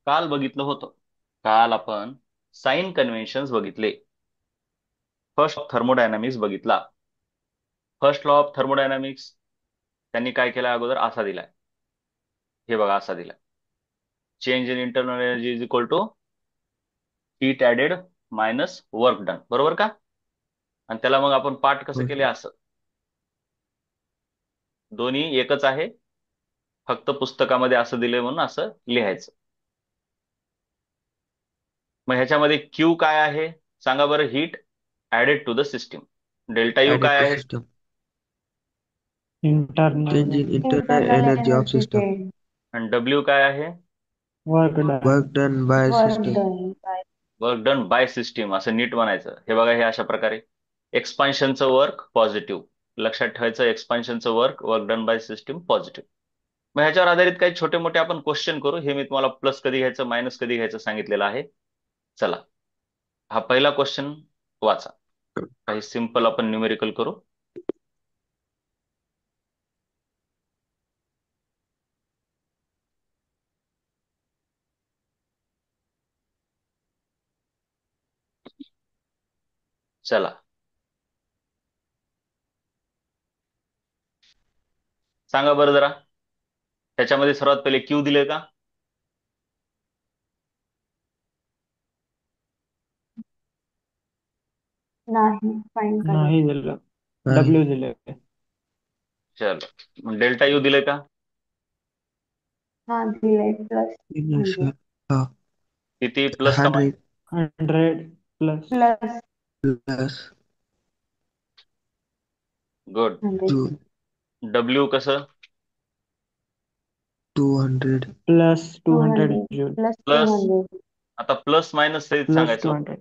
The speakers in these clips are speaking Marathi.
काल बघितलं होतं. काल आपण साइन कन्व्हेन्शन्स बघितले. फर्स्ट थर्मोडायनामिक्स बघितला. फर्स्ट लॉ ऑफ थर्मोडायनामिक्स त्यांनी काय केलं अगोदर असा दिलाय. हे बघा असा दिलाय. Change in internal energy is equal to heat added minus work done. बरोबर का? आणि त्याला मग आपण पाठ कसं हो केले सर. असं. दोन्ही एकच आहे. फक्त पुस्तकामध्ये असं दिलंय म्हणून असं लिहायचं. मग ह्याच्यामध्ये क्यू काय आहे सांगा बरं. Heat added to the system. Delta U Added काय to आहे? system. Internal Change in internal internal energy of energy system. gain. आणि डब्ल्यू काय आहे? Work done. Work done by Work system. done by. Work done by system असं नीट म्हणायचं. हे बघा हे अशा प्रकारे एक्सपान्शनचं वर्क पॉझिटिव्ह. लक्षात ठेवायचं एक्सपान्शनचं work work done by system positive. मग ह्याच्यावर आधारित काही छोटे मोठे आपण क्वेश्चन करू. हे मी तुम्हाला प्लस कधी घ्यायचं मायनस कधी घ्यायचं सांगितलेलं आहे. चला हा पहिला क्वेश्चन वाचा. काही सिंपल आपण न्यूमेरिकल करू. चला सांगा बरं जरा. त्याच्यामध्ये सर्वात पहिले क्यू दिले का? नाही फाईन करायचं. नाही दिलं. नाही. डब्ल्यू दिले. चलो मग डेल्टा यू दिले का? हा दिलंय प्लस दिलं 100. सर. हा. किती प्लस का 100 100 plus plus plus good. 100. 2 W कसं? 200 प्लस 200 200 जूल. Plus plus 200. आता प्लस मायनस सहित प्लस सांगायचं. 200.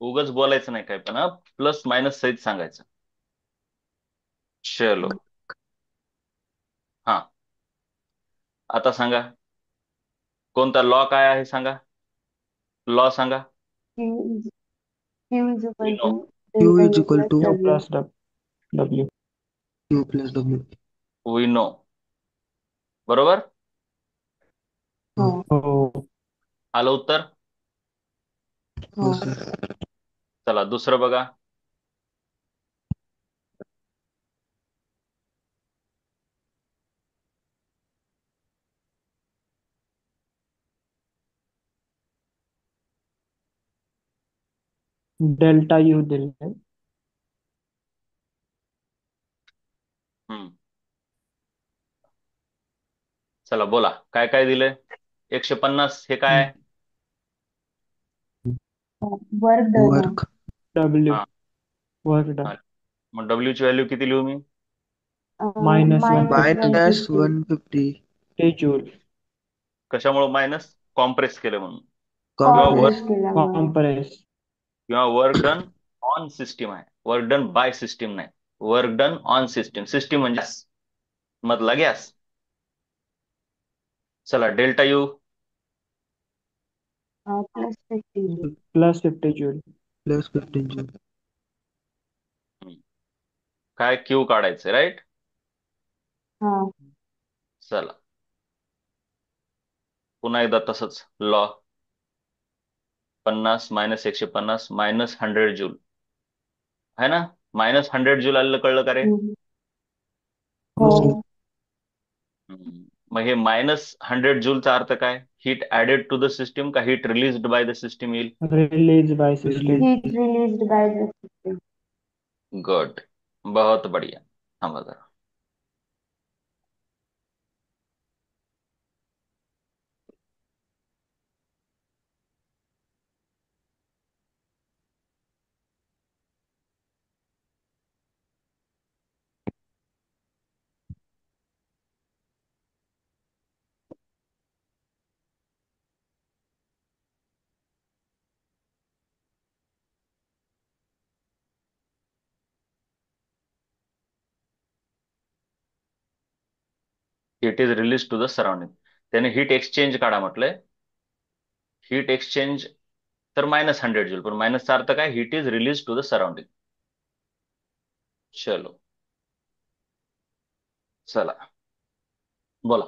उगाच बोलायचं नाही काय पण हा. प्लस मायनस सहित सांगायचं. चलो हा. आता सांगा कोणता लॉ काय आहे सांगा. लॉ सांगा. Q is we equal know. to Q delta is U equal plus to Q W. Plus W. Q plus W. We know. बरोबर. हो हो. हो. आलं उत्तर. हो हो. सर. चला दुसरं बघा. डेल्टा यू दिले. हम्म. चला बोला काय काय दिलंय. 150 हे काय आहे? वर्क डन आहे. Work W. हा. वर्क हा. डन. मग डब्ल्यू ची व्हॅल्यू किती लिहू मी? Minus minus minus 150. 150 जूल. कशामुळे मायनस? कॉम्प्रेस केलं म्हणून. किंवा वर्क कॉम्प्रेस compress. केल्यामुळे. कॉम्प्रेस. किंवा वर्क डन ऑन सिस्टीम आहे. वर्क डन बाय सिस्टीम नाही. Work done on system. System म्हणजे gas. मधला गॅस. चला delta U. Plus 50. Plus 50 joule. Plus 15 joule. काय क्यू काढायचे राईट. हा चला पुन्हा एकदा तसंच लॉ. 50 मायनस 150 मायनस 100 जूल है ना. मायनस 100 जूल आलेलं कळलं का रे? हम्म. हो हो सर. मग हे मायनस 100 जूलचा अर्थ काय? Heat added to the system का heat released by the system येईल? Release by system. Release. Heat released by the system. Good. बहुत बढ़िया. थांबा जरा. Heat is release to the surrounding. त्याने हीट एक्सचेंज काढा म्हटलंय. हीट एक्सचेंज तर मायनस 100 जूल पण मायनसचा अर्थ काय? Heat is release to the surrounding. चलो चला बोला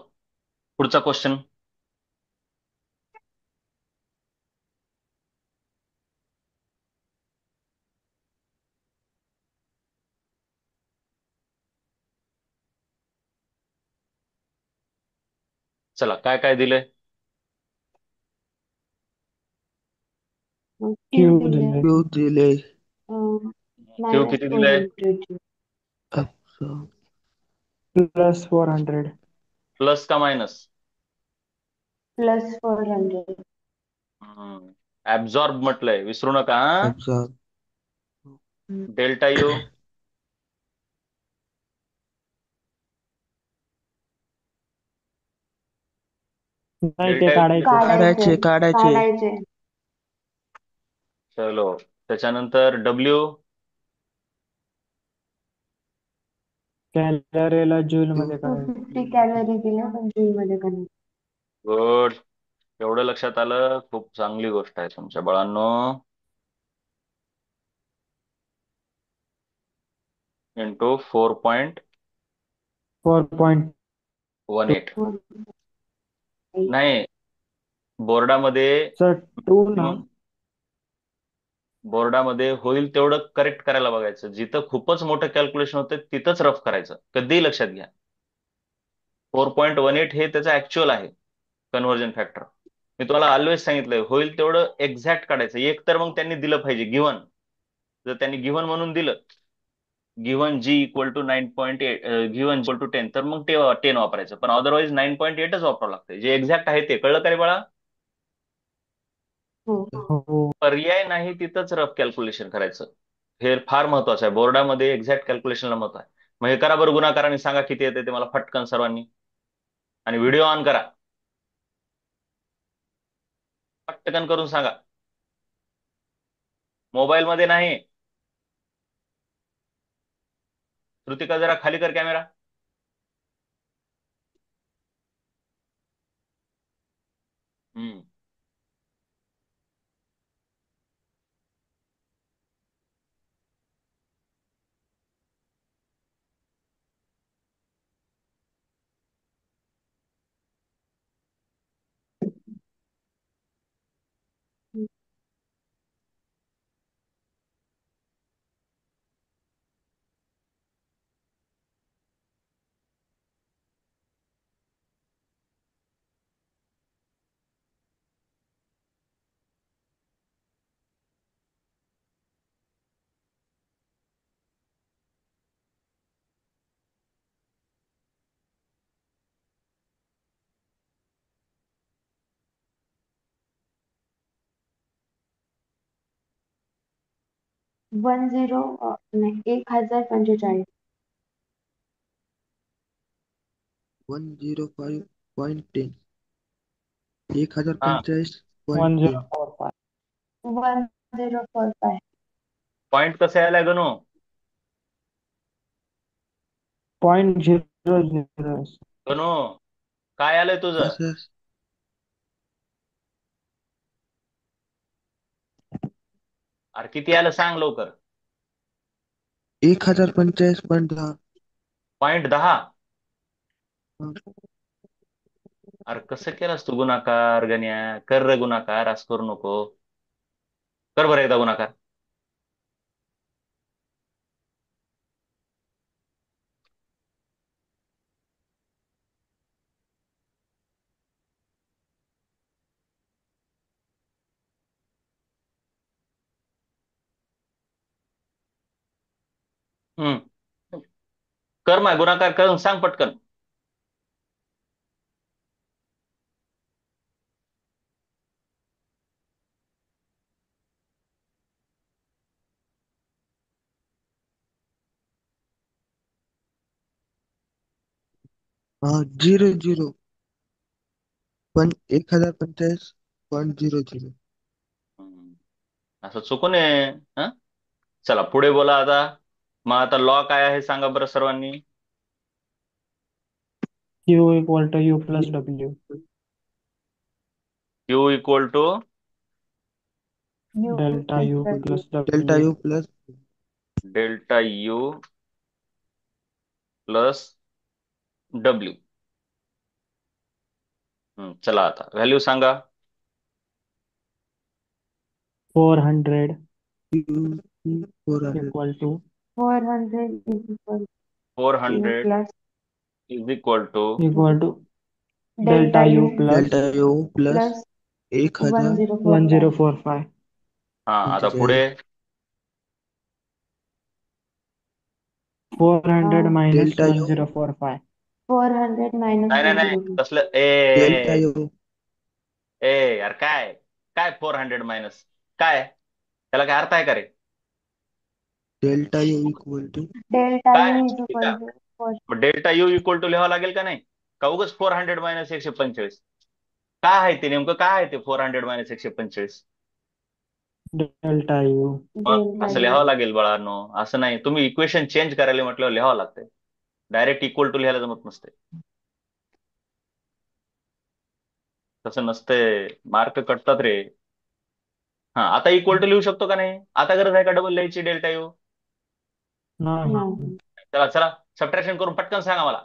पुढचा क्वेश्चन. चला, काय काय दिलंय? Q Q दिले. दिले. Q दिले. क्यू मायनस किती दिलंय? 400. Absorb. Plus 400. प्लस का मायनस? प्लस 400. ऍब्झॉर्ब म्हटलंय, विसरू नका हा. Absorb. Delta U. नाही ते डेल्टा यू किती काढायचे. दिलाय? काढायचे काढायचे. काढायचे. चलो, त्याच्यानंतर डब्ल्यू. कॅलरीला joule Q. मध्ये काढायचे. 250 कॅलरी दिल्या पण जूल मध्ये कन्वर्ट. गुड. एवढं लक्षात आलं, खूप चांगली गोष्ट आहे तुमच्या बाळांनो. इंटू 4.8. 4.18. नाही, बोर्डामध्ये सर 2 ना. मॅक्सिमम बोर्डामध्ये होईल तेवढं करेक्ट करायला बघायचं. जिथं खूपच मोठं कॅल्क्युलेशन होतं तिथंच रफ करायचं. कधीही लक्षात घ्या, 4.18 हे त्याचं ऍक्च्युअल आहे कन्व्हर्जन फॅक्टर. मी तुम्हाला ऑलवेज सांगितलंय, होईल तेवढं एक्झॅक्ट काढायचं. एक तर मग त्यांनी दिलं पाहिजे गिव्हन. जर त्यांनी गिव्हन म्हणून दिलं, given G equal to 9.8, given equal to 10, तर मग ते 10 वापरायचं. पण अदरवाईज 9.8च वापरावं लागतं. जे एक्झॅक्ट आहे ते कळलं का रे बाळा? हो. हो. पर्याय नाही तिथंच रफ कॅल्क्युलेशन करायचं. हे फार महत्वाचं आहे. बोर्डामध्ये एक्झॅक्ट कॅल्क्युलेशनला महत्व आहे. मग हे करा बरं गुणाकाराने, सांगा किती येते ते मला फटकन सर्वांनी. आणि व्हिडिओ ऑन करा, पटकन करून सांगा. मोबाईल मध्ये नाही. कृतिका जरा खाली कर कॅमेरा. हम्म. नाही, 1045. 105.10. हा, 1045.10. 1045. 1045. पॉइंट कसं यायला गणू? 0.00. गणू, काय आलंय तुझं? Yes, yes. अरे किती आलं सांग लवकर. 1045.10. 0.10. अरे कसं केलास तू गुणाकार गण्या? कर रे गुणाकार, असं करू नको. कर बरं एकदा गुणाकार. हम्म. कर माय गुणाकार करून सांग पटकन. हाँ, 00. 1045.00. हम्म. असं चुकून आहे. हा, चला पुढे बोला आता. मग आता लॉ काय आहे सांगा बरं सर्वांनी. Q equal to U plus W. Q equal to U Delta plus U W. plus Delta W. U plus. Delta U plus W. चला आता व्हॅल्यू सांगा. 400 Q 400. equal to 400 is equal four to hundred plus is equal to equal to delta delta U U plus delta U plus plus 1045 1045 हा आता पुढे 400 मायनस डेल्टा यू 1045 400 मायनस नाही नाही नाही 1025 तसलं डेल्टा ए यू ए यार काय काय 400 मायनस काय त्याला काय अर्थ आहे का रे delta U equal to delta काय यू इज ठीक इक्वल आहे टू फोर मग डेल्टा यू इक्वल टू लिहावं लागेल का नाही का उगच 400 - 125 काय आहे ते नेमकं काय आहे ते 400 - 125 डेल्टा यू मग डेल्टा असं यू लिहावं लागेल बाळांनो असं नाही तुम्ही इक्वेशन चेंज करायला म्हटल्यावर लिहावं लागतंय डायरेक्ट इक्वल टू लिहायला जमत नसते तसं नसतंय मार्क कटतात रे हा आता इक्वल टू लिहू शकतो का नाही आता गरज आहे का डबल लिहायची डेल्टा यू नाही नाही चला चला सबट्रॅक्शन करून पटकन सांगा मला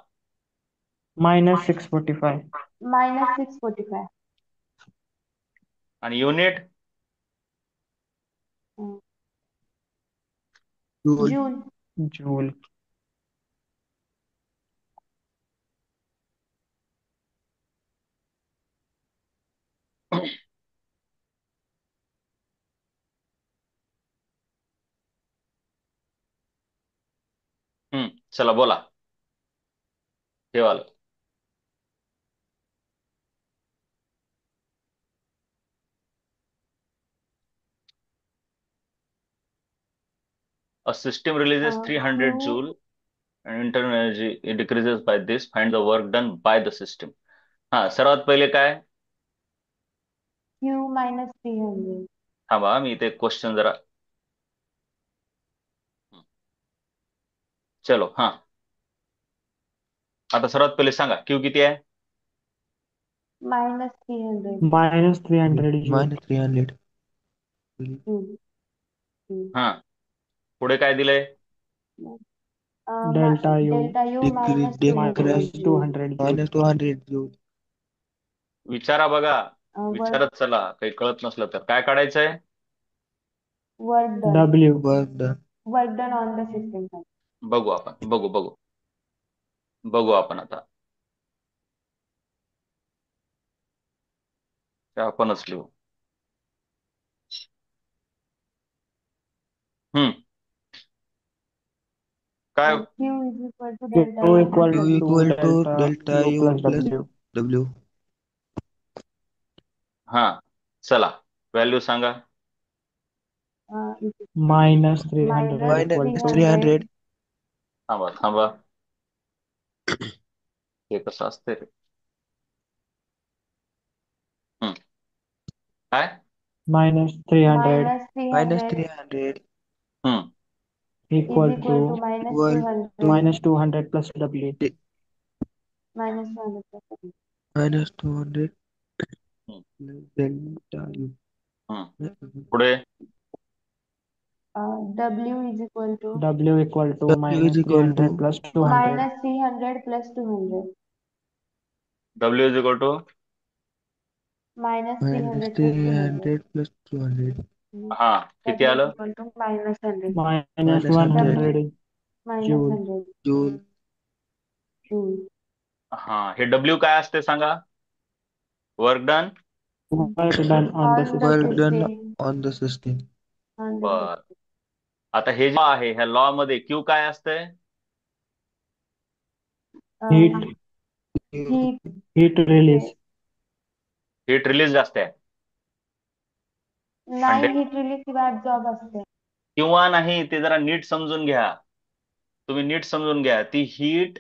मायनस 645 मायनस 645 आणि युनिट जूल जूल जूल चला बोला हे वाला A system releases 300 Q joule and internal energy it decreases by this. Find the work done by the system. हा सर्वात पहिले काय क्यू मायनस 300 थांबा मी इथे क्वेश्चन जरा चलो हा आता सर्वात पहिले सांगा क्यू किती आहे minus 300 minus 300 joule minus 300 joule हा पुढे काय दिलंय delta U delta U decrease minus 200 minus decrease joule 200 joule minus 200 joule विचारा बघा वर्क विचारत चला काही कळत नसलं तर काय काढायचंय work done W work done work done on the system बघू आपण बघू बघू बघू आपण आता ते आपणच लिहू हम्म काय Q is equal to delta Q U plus equal U to equal to delta delta U U plus plus W W हा चला व्हॅल्यू सांगा minus 300 minus equal minus to 300 300 थांबा थांबा हे कसं असते रे हम्म काय minus 300 minus minus 300 300 hmm is equal to equal to minus equal to 200 minus 200 plus W minus 200 minus 200 hmm delta U hmm. पुढे W is equal to W equal to W is minus equal to 300 plus 200 minus 300 plus 200 W is equal to minus minus 300 plus 200 300 plus 200 हा किती डब्ल्यू इज आलं equal to minus 100 minus minus 100 W 100 minus joule 100 joule joule हा हे डब्ल्यू काय असते सांगा work done work done on the on the work system done system on the system on the बर आता हे जे आहे ह्या लॉ मध्ये क्यू काय असतंय heat system heat heat release heat release जास्त आहे आणि नाही हीट रिलीज किंवा ऍब्झॉर्ब असते किंवा नाही ते जरा नीट समजून घ्या तुम्ही नीट समजून घ्या ती हीट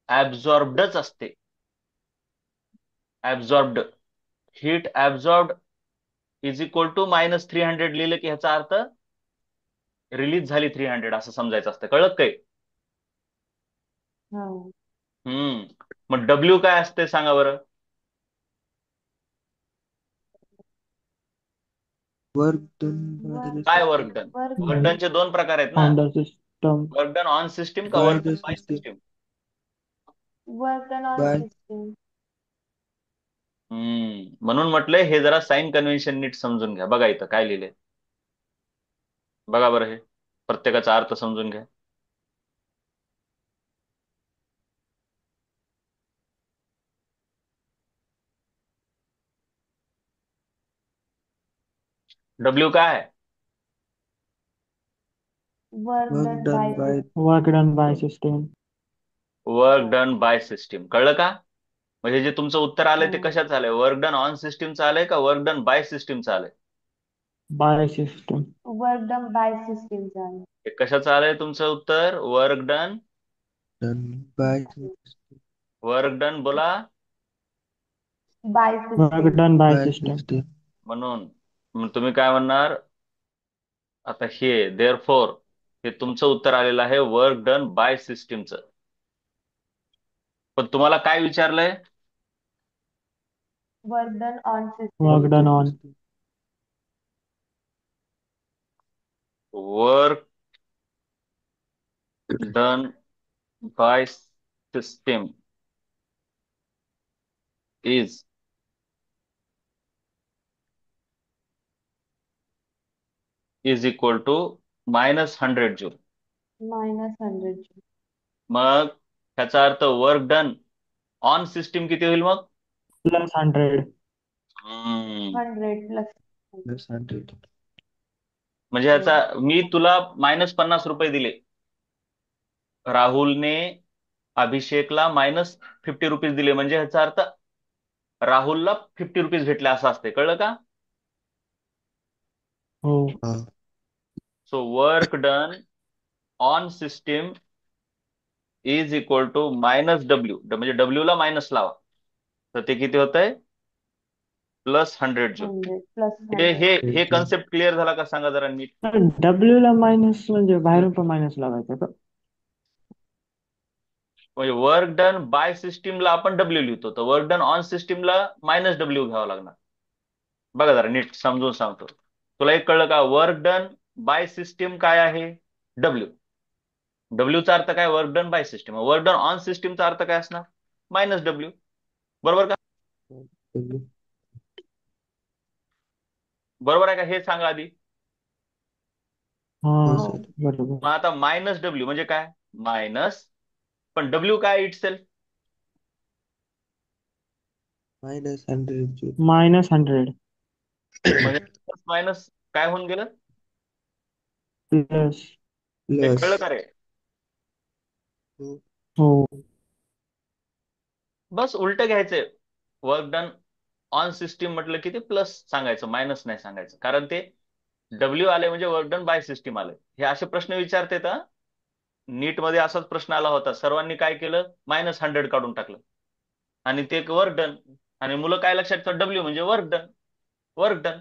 ऍब्झॉर्बडच असते ऍब्झॉर्बड हीट ऍब्झॉर्बड इज इक्वल टू -300 लिहिलं की ह्याचा अर्थ रिलीज झाली 300 असं समजायचं असतं कळत काय हा मग डब्ल्यू काय असते सांगा बरं वर्क डन बाय द काय system work done work work डनचे दोन प्रकार आहेत ना on the system work done on system का by work the done by system system work done on by system म्हणून म्हटलंय हे जरा साइन कन्व्हेन्शन नीट समजून घ्या बघा इथं काय लिहिलंय बघा बरं हे प्रत्येकाचा अर्थ समजून घ्या डब्ल्यू काय आहे? Work work done done by by Work done by system. Work done by system. कळलं का? म्हणजे जे तुमचं उत्तर आलंय ते सिस्टम. कशाचं आलंय? वर्क डन ऑन सिस्टीमचं आलंय का वर्क डन बाय सिस्टीमचं आलंय? By system. Work done by system झालं. हे कशाचं आलंय तुमचं उत्तर? Work done. Done by work done बोला. By Work system. done by by system. System. म्हणून मग तुम्ही काय म्हणणार आता? हे देअर फोर हे तुमचं उत्तर आलेलं आहे वर्क डन बाय सिस्टीमचं. पण तुम्हाला काय विचारलंय? Work done on Work system. done on. Work done by system is equal to -100 joule. -100. मग ह्याचा अर्थ वर्क डन ऑन सिस्टीम किती होईल मग? Plus 100. हम्म. 100 प्लस. प्लस 100. म्हणजे ह्याचा मी तुला -50 रुपये दिले, राहुलने अभिषेकला -50 रुपीज दिले, म्हणजे ह्याचा अर्थ राहुलला 50 रुपीज भेटले असं असते. कळलं का? हो. हा. So work done on system is equal to -W, म्हणजे डब्ल्यू ला मायनस लावा, तर ते किती होत आहे? +100 जूल. 100 प्लस हे 100. हे हे कन्सेप्ट क्लिअर झाला का सांगा जरा नीट. W ला मायनस म्हणजे बाहेरून पण मायनस लावायचं का? म्हणजे वर्क डन बाय सिस्टीमला आपण डब्ल्यू लिहितो, तर वर्क डन ऑन सिस्टीमला -डब्ल्यू घ्यावं लागणार. बघा जरा नीट समजून सांगतो. तुला एक कळलं का? वर्क डन बाय सिस्टीम काय आहे? डब्ल्यू. डब्ल्यूचा अर्थ काय? Work done by system. Work done on सिस्टीमचा अर्थ काय असणार? -डब्ल्यू. बरोबर का? बरोबर आहे का? हे सांगा आधी. हा, हो हो. सर. मग बरोबर. आता -डब्ल्यू म्हणजे काय? मायनस, पण डब्ल्यू काय इट सेल्फ? -100 जूल. -100. म्हणजे प्लस मायनस काय होऊन गेलं? प्लस. हे प्लस. कळलं का रे? हो. बस उलट घ्यायचंय. वर्क डन ऑन सिस्टीम म्हटलं की ते प्लस सांगायचं, मायनस नाही सांगायचं, कारण ते डब्ल्यू आले म्हणजे वर्क डन बाय सिस्टीम आले. हे असे प्रश्न विचारते तर नीट मध्ये असाच प्रश्न आला होता. सर्वांनी काय केलं? -100 काढून टाकलं आणि ते वर्क डन. आणि मुलं काय लक्षात ठेवतात? डब्ल्यू म्हणजे work done. Work done.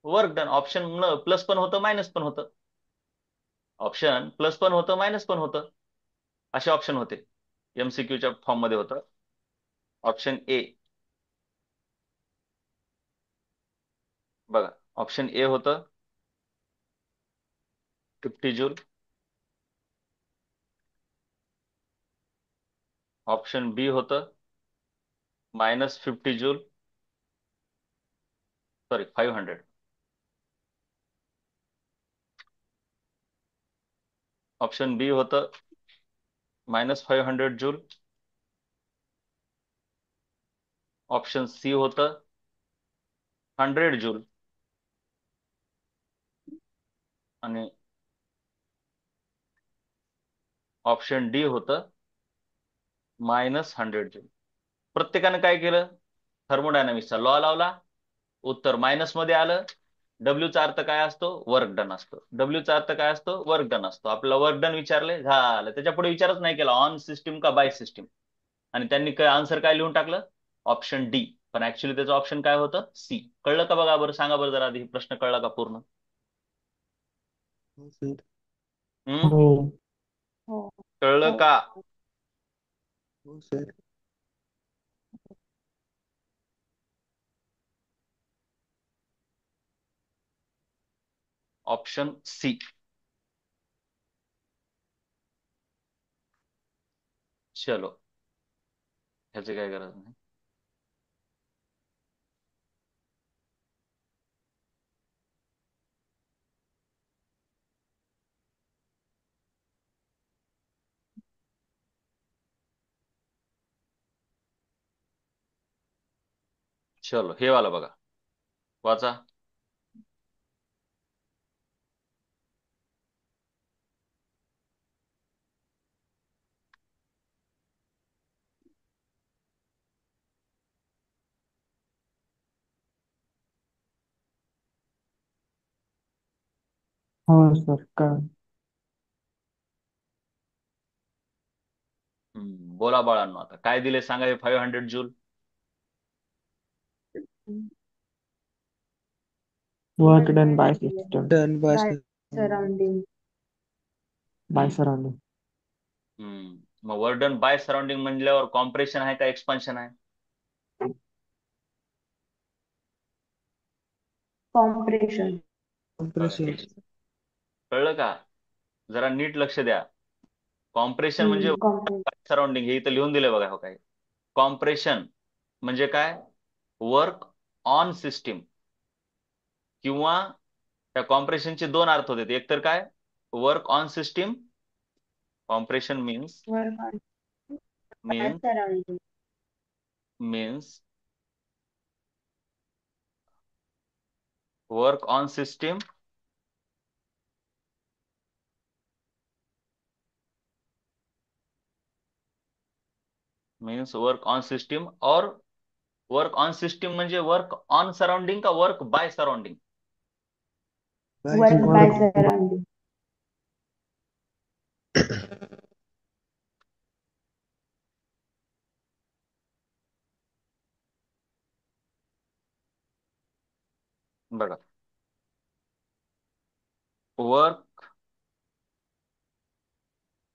Work done. Option plus पण होतं मायनस पण होतं. ऑप्शन प्लस पण होतं मायनस पण होतं. असे ऑप्शन होते. MCQच्या फॉर्म मध्ये होतं. ऑप्शन ए बघा. ऑप्शन ए होतं 50 जूल. ऑप्शन बी होतं -50 जूल. सॉरी, 500. ऑप्शन बी होतं -500 जूल. ऑप्शन सी होतं 100 जूल. आणि ऑप्शन डी होतं -100 जूल. प्रत्येकानं काय केलं? थर्मोडायनामिक्सचा लॉ लावला, उत्तर मायनस मध्ये आलं. डब्ल्यूचा अर्थ काय असतो? वर्क डन असतो. डब्ल्यूचा अर्थ काय असतो? वर्क डन असतो. आपल्याला वर्क डन विचारले, झालं. त्याच्या पुढे विचारच नाही केला ऑन सिस्टीम का बाय सिस्टीम. आणि त्यांनी काय आन्सर काय लिहून टाकलं? Option D. पण ऍक्च्युली त्याचं ऑप्शन काय होतं? सी. कळलं का? बघा बरं, सांगा बरं जरा आधी प्रश्न कळला का पूर्ण? हो सर. हम्म. हो. हो. कळलं हो. का? हो सर. Option C. चलो, ह्याची काय गरज नाही. चलो, हे वाला बघा, वाचा. हो सर कळलं. बोला बाळांनो, आता काय दिले सांगा हे 500 joule. Work done bye Unit दिले. System Done by By surrounding. surrounding. By surrounding. मग वर्क डन बाय सराउंडिंग म्हणल्यावर कॉम्प्रेशन आहे का एक्सपान्शन आहे? Compression. Compression. कळलं का? जरा नीट लक्ष द्या. कॉम्प्रेशन म्हणजे Compression. सराउंडिंग, हे इथं लिहून दिले बघा. हो काय कॉम्प्रेशन म्हणजे काय? वर्क ऑन सिस्टीम, किंवा त्या कॉम्प्रेशनचे दोन अर्थ होते. एक तर काय, work on system. Compression means Work on by means surrounding. Means work on system means work on system. और वर्क ऑन सिस्टीम म्हणजे वर्क ऑन सराउंडिंग का work by surrounding? By Work by surrounding. surrounding. बघा, work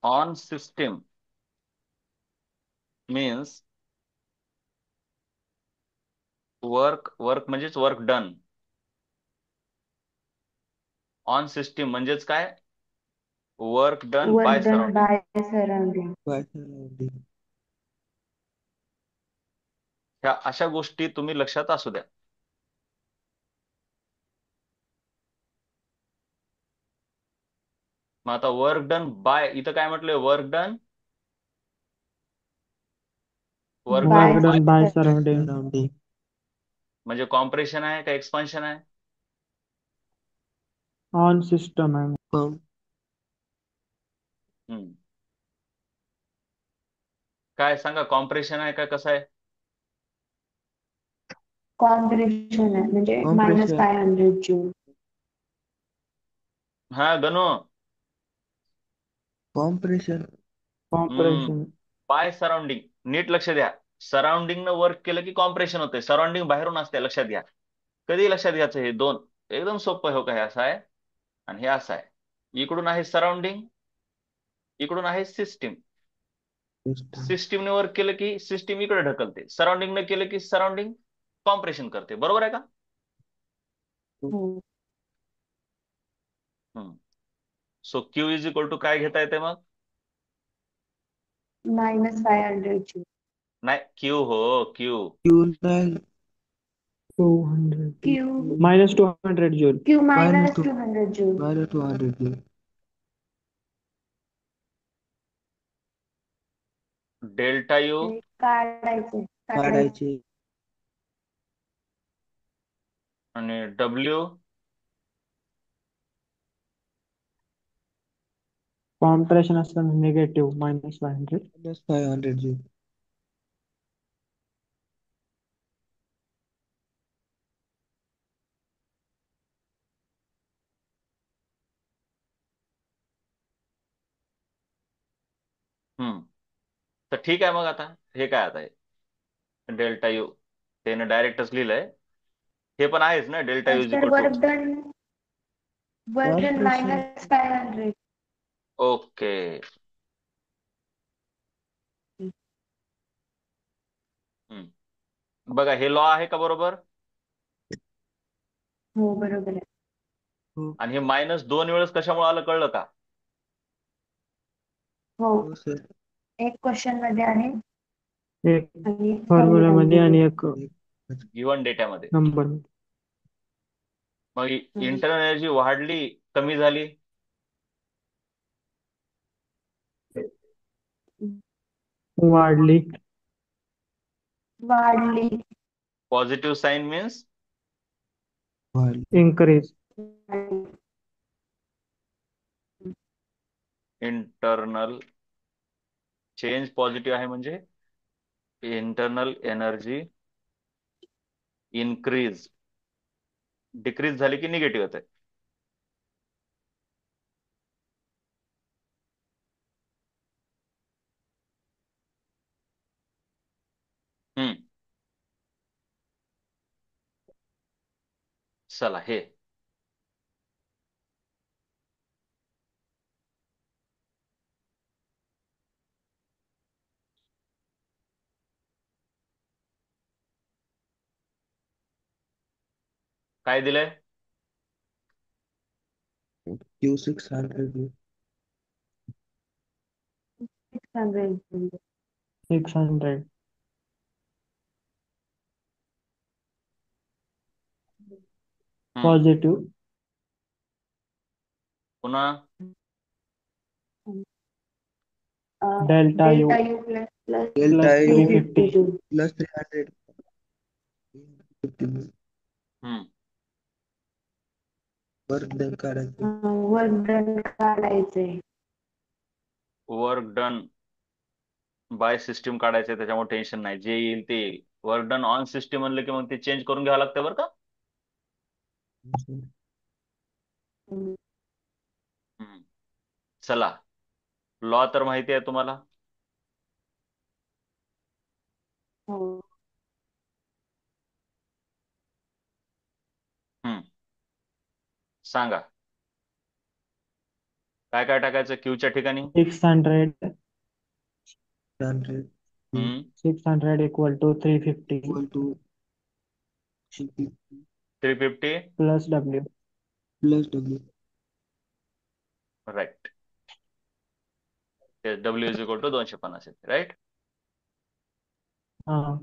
on system means work म्हणजेच वर्क डन. ऑन सिस्टीम म्हणजेच काय? Work done Work by done surrounding. by surrounding. By surrounding. ह्या अशा गोष्टी तुम्ही लक्षात असू द्या. मग आता वर्क डन बाय, इथं काय म्हटलंय? Work done work By by done by By surrounding. surrounding. म्हणजे कॉम्प्रेशन आहे का एक्सपान्शन आहे? ऑन सिस्टम आहे. Com. हम्म. काय सांगा, कॉम्प्रेशन आहे का कसं आहे? compression आहे म्हणजे Compression. -500 जूल. हा Ganu. Compression. Compression. By surrounding. नीट लक्ष द्या. सराउंडिंग न वर्क केलं की कॉम्प्रेशन होते. सराउंडिंग बाहेरून असते, लक्षात घ्या. कधी लक्षात घ्यायचं? हे दोन एकदम सोपं. हो का, हे असं आहे आणि हे असं आहे. इकडून आहे सराउंडिंग, इकडून आहे सिस्टीम. System. सिस्टीमने वर्क केलं की सिस्टीम इकडे ढकलते, सराउंडिंग ने केलं की सराउंडिंग कॉम्प्रेशन करते. बरोबर आहे का? हो. So Q is equal to काय घेता येते मग? -500 जूल. नाही, क्यू हो, Q. Q9. 200 Q minus 200 joule. Q Minus minus two. 200 joule. Minus 200 joule. Delta U हे काढायचे. काढायचे. आणि डब्ल्यू कॉम्प्रेशन असताना निगेटिव्ह -500. Minus 500 joule. हम्म. तर ठीक आहे. मग आता हे काय आता आहे डेल्टा यू, त्याने डायरेक्टच लिहिलंय. हे पण आहेच ना, डेल्टा यू इज तर equal to. Work done Compression. -500. Okay. बघा, हे लॉ आहे का बरोबर? हो बरोबर आहे. हो. आणि हे -2 वेळेस कशामुळे आलं कळलं का? हो, हो सर. एक क्वेश्चन मध्ये आहे एक आणि फॉर्म्युल्यामध्ये आणि एक गिवन डेटामध्ये. नंबर. मग इंटरनल एनर्जी वाढली कमी झाली? वाढली. वाढली. पॉझिटिव्ह साइन मीन्स वाढली. इन्क्रीज. इंटरनल चेंज पॉझिटिव्ह आहे म्हणजे इंटरनल एनर्जी इन्क्रीज. डिक्रीज झाली की निगेटिव्ह होते. चला हे काय दिलंय? Q 600 Joule. 600 joule. 600. Positive. पुन्हा Delta U Delta U plus Delta plus U 350. joule. plus 300. हम्म वर्क डन काढायचं. वर्क डन काढायचंय. वर्क डन बाय सिस्टीम काढायचंय, त्याच्यामुळे टेन्शन नाही, जे येईल ते येईल. वर्क डन ऑन सिस्टीम म्हणलं की मग ते चेंज करून घ्यावं लागतं बरं का. हम्म. हम्म. चला, लॉ तर माहिती आहे तुम्हाला. हो. हम्म सांगा काय काय टाकायचं क्यूच्या ठिकाणी? 600. 600 हम्म 600 equal to 350 equal to 350 plus W. plus W. Right. W is equal to 250 येते, राईट. हा.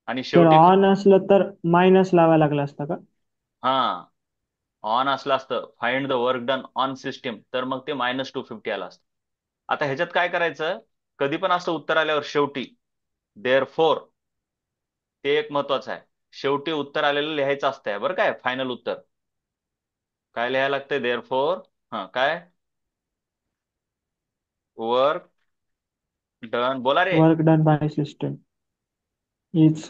आणि तर शेवटी ऑन असलं तर मायनस लावायला लागला असता का? हा ऑन असलं असतं find the work done on system, तर मग ते -250 आलं असतं. आता ह्याच्यात काय करायचं, कधी पण असं उत्तर आल्यावर शेवटी देअर फोर, ते एक महत्वाचं आहे. शेवटी उत्तर आलेलं लिहायचं असतंय बरं, काय फायनल उत्तर काय लिहायला लागतंय? Therefore. हा काय? वर्क डन, बोला रे. Work done by system is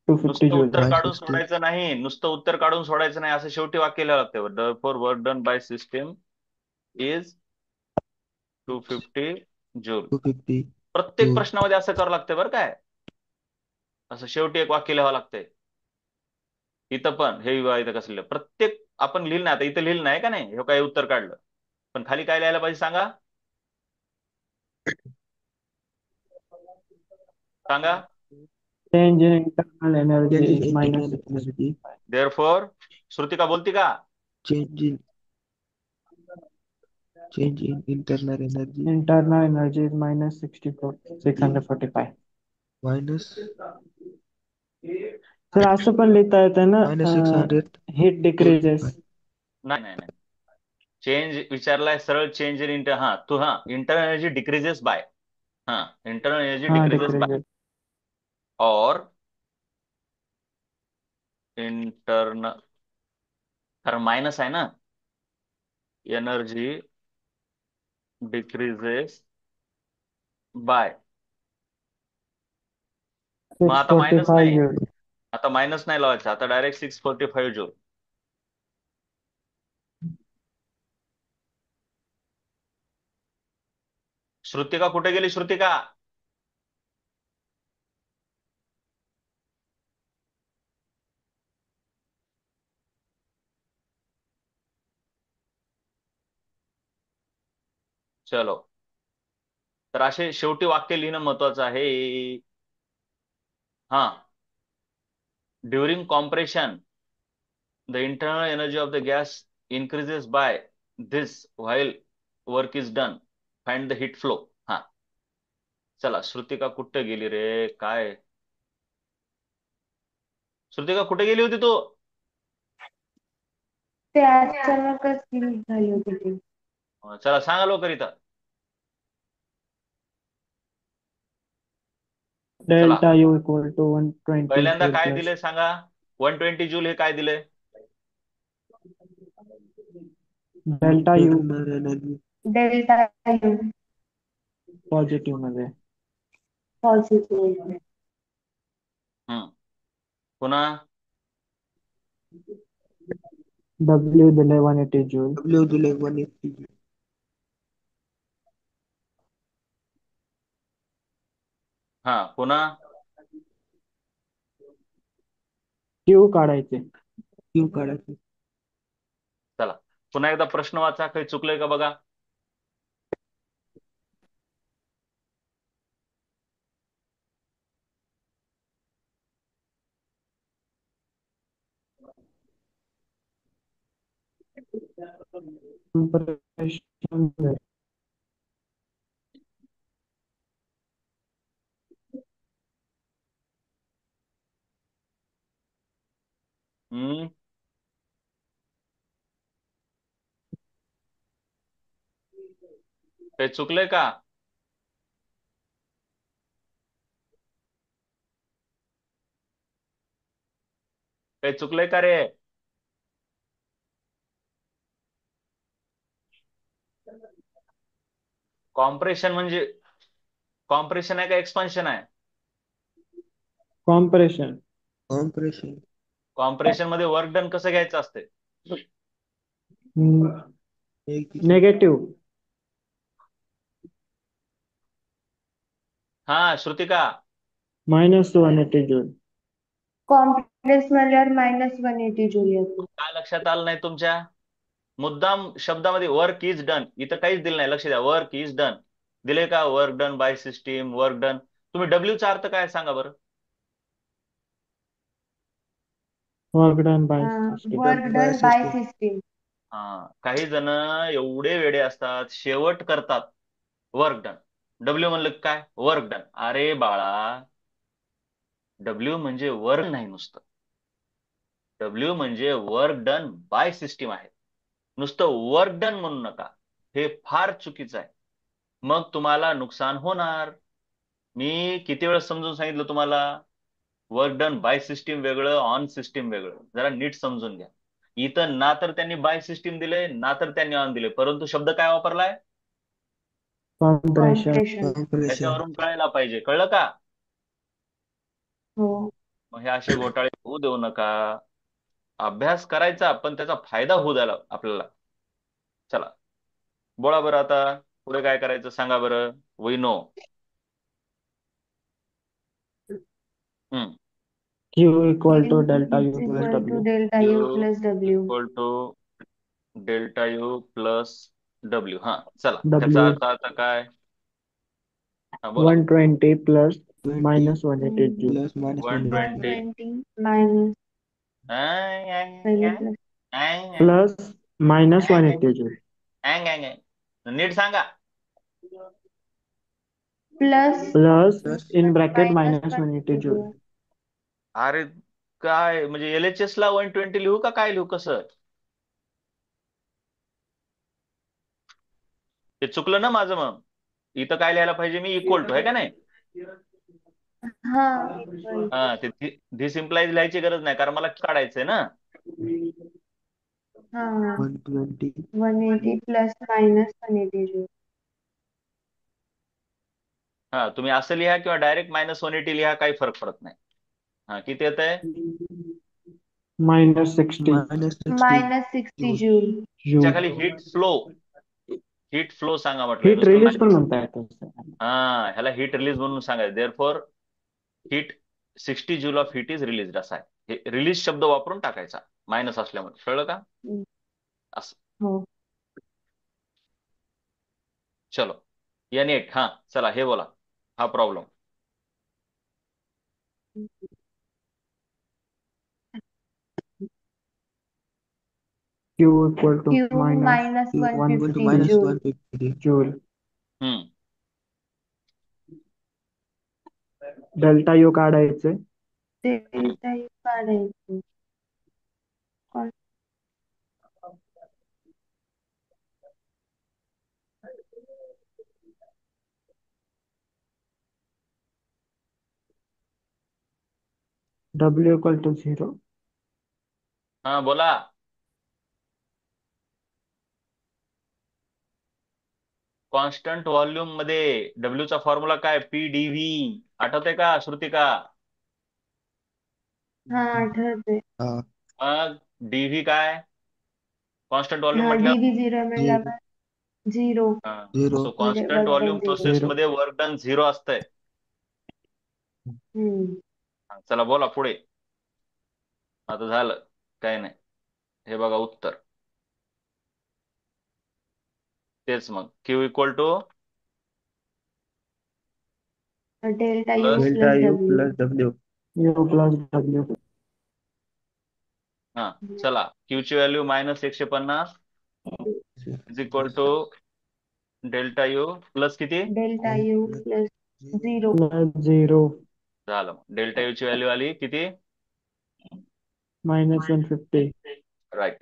250 नुसतं joule. उत्तर By काढून system. सोडायचं नाही, नुसतं उत्तर काढून सोडायचं नाही, असं शेवटी वाक्य लिहावं लागतं. Therefore work done by system is 250 joule. 250 प्रत्येक Joule. प्रश्नामध्ये असं करावं लागतंय बरं काय, असं शेवटी एक वाक्य लिहावं लागतंय. इथं पण हे विवाह इथं कसं लिहिलं, प्रत्येक आपण लिहिलं नाही, आता इथं लिहिलं नाही का नाही, हे काय उत्तर काढलं, पण खाली काय लिहायला पाहिजे सांगा? सांगा. Change in internal energy Change in is minus internal 60. energy. Therefore, Shrutika बोलती का? Change in internal energy Internal energy is minus 64, 645. minus तर असं पण लिहिता येतं ना, minus 645. Heat decreases. नाही नाही नाही, चेंज विचारलाय सरळ, चेंज इन इंटर, हा तू हा इंटरनल एनर्जी डिक्रीजेस बाय, हा इंटरनल एनर्जी हा डिक्रीजेस बाय डिक्रीजेस. और इंटरनल, कारण मायनस आहे ना, एनर्जी डिक्रीजेस बाय, मग आता मायनस 645 नाही, joule. आता मायनस नाही लावायचं, आता डायरेक्ट 645 जूल. श्रुतिका कुठे गेली? श्रुतिका चलो, तर असे शेवटी वाक्य लिहिणं महत्वाचं आहे. हा, during compression the internal energy of the gas increases by this while work is done, find the heat flow. हा चला, श्रुतिका कुठे गेली रे? काय श्रुतिका कुठे गेली होती तू? ते अचानकच क्लिक झाली होती ती. चला सांगा लवकर इथं. चला, Delta U equal to 120 पहिल्यांदा joule काय plus दिले सांगा? 120 जूल हे काय दिले? delta U internal energy. Delta U positive मध्ये. पॉझिटिव्ह. हम्म पुन्हा W दिले 180 joule. W दिले 180. हा पुन्हा क्यू काढायचे. क्यू काढायचे. चला पुन्हा एकदा प्रश्न वाचा, काही चुकलंय का बघा. Compression. हम्म काही चुकलंय का? काही चुकलंय का रे? कॉम्प्रेशन म्हणजे कॉम्प्रेशन आहे का एक्सपान्शन आहे? Compression. कॉम्प्रेशन. कॉम्प्रेशन मध्ये वर्क डन कसं घ्यायचं असते? Negative. हा श्रुतिका, -180 जूल. कॉम्प्रेस म्हणल्यावर -180 जूल येतो. काय लक्षात आलं नाही तुमच्या? मुद्दाम शब्दामध्ये वर्क इज डन इथं काहीच दिलं नाही. लक्ष द्या, वर्क इज डन दिले का? Work done by system, work done. तुम्ही डब्ल्यू चा अर्थ काय सांगा बरं? Work done by system. Work by done by system. System. हा, काही जण एवढे वेडे असतात, शेवट करतात वर्क डन. डब्ल्यू म्हणलं की काय? Work done. अरे बाळा, डब्ल्यू म्हणजे वर्क नाही नुसतं. डब्ल्यू म्हणजे वर्क डन बाय सिस्टीम आहे. नुसतं वर्क डन म्हणू नका, हे फार चुकीचं आहे. मग तुम्हाला नुकसान होणार. मी किती वेळा समजून सांगितलं तुम्हाला, वर्क डन बाय सिस्टीम वेगळं, ऑन सिस्टीम वेगळं. जरा नीट समजून घ्या. इथं ना तर त्यांनी बाय सिस्टीम दिले, ना तर त्यांनी ऑन दिले, परंतु शब्द काय वापरलाय? Compression. कॉम्प्रेशन. कॉम्प्रेशन. त्याच्यावरून कळायला पाहिजे. कळलं का? हो. मग हे असे घोटाळे होऊ देऊ नका. अभ्यास करायचा, पण त्याचा फायदा होऊ द्यायला आपल्याला. चला बोला बरं, आता पुढे काय करायचं सांगा बरं. We know. Q equal to Q delta is U plus equal to W. delta U plus W. Equal to delta U plus W. हा चला, ह्याचा W अर्थ आता काय? हा बोला. 120 plus 20 -180 joule. Plus minus 180. 120 120 minus पहिले प्लस Plus -180 जूल. नीट सांगा. Plus Plus plus in bracket minus -180 joule. अरे काय म्हणजे एलएचएस ला 120 लिहू का काय लिहू, कसं? ते चुकलं ना माझं. मग इथं काय लिहायला पाहिजे मी? इक्वल टू आहे का नाही? हा इक्वल हा, ते धिस इम्प्लाइज लिहायची गरज नाही, कारण मला काढायचंय ना. हा 120 180 प्लस मायनस 180 जूल. हा, तुम्ही असं लिहा किंवा डायरेक्ट -180 लिहा, काही फरक पडत नाही. हा, किती येत आहे? -60 -60 जूल. जूल. त्या जूल. खाली हीट फ्लो सांगा म्हटलंय, हीट नुसतं रिलीज नाही. पण म्हणता येतं. हा, ह्याला हीट रिलीज म्हणून सांगायचं. Therefore heat 60 joule of heat is release, असा आहे. हे रिलीज शब्द वापरून टाकायचा मायनस असल्यामुळे. कळलं का? असं. हो. चलो या नेट. हा चला, हे बोला, हा problem. Q equal to Q minus Q equal to 150 minus joule. 150 joule. हम्म डेल्टा U काढायचे. डेल्टा U काढायचं. कॉल- W equal to 0. हा बोला. कॉन्स्टंट व्हॉल्यूम मध्ये डब्ल्यू चा फॉर्म्युला काय? PdV. आठवतंय का श्रुतिका? हा आठवते. हा मग डीव्ही काय? कॉन्स्टंट व्हॉल्यूम हा म्हटल्यावर डीबी 0 झिरो मिळाला. 0 झिरो. सो म्हणजे constant work volume done 0. Process zero. मध्ये वर्क डन 0 असतंय. हम्म. चला बोला पुढे. आता झालं, काय नाही. हे बघा उत्तर. तेच मग Q equal to delta U plus delta plus U W. Plus W. U plus W. हा. चला, क्यू ची value -150 is equal to delta U plus किती delta U U plus plus zero. 0. Plus 0 झालं. डेल्टा यू ची व्हॅल्यू आली किती? -150. राईट.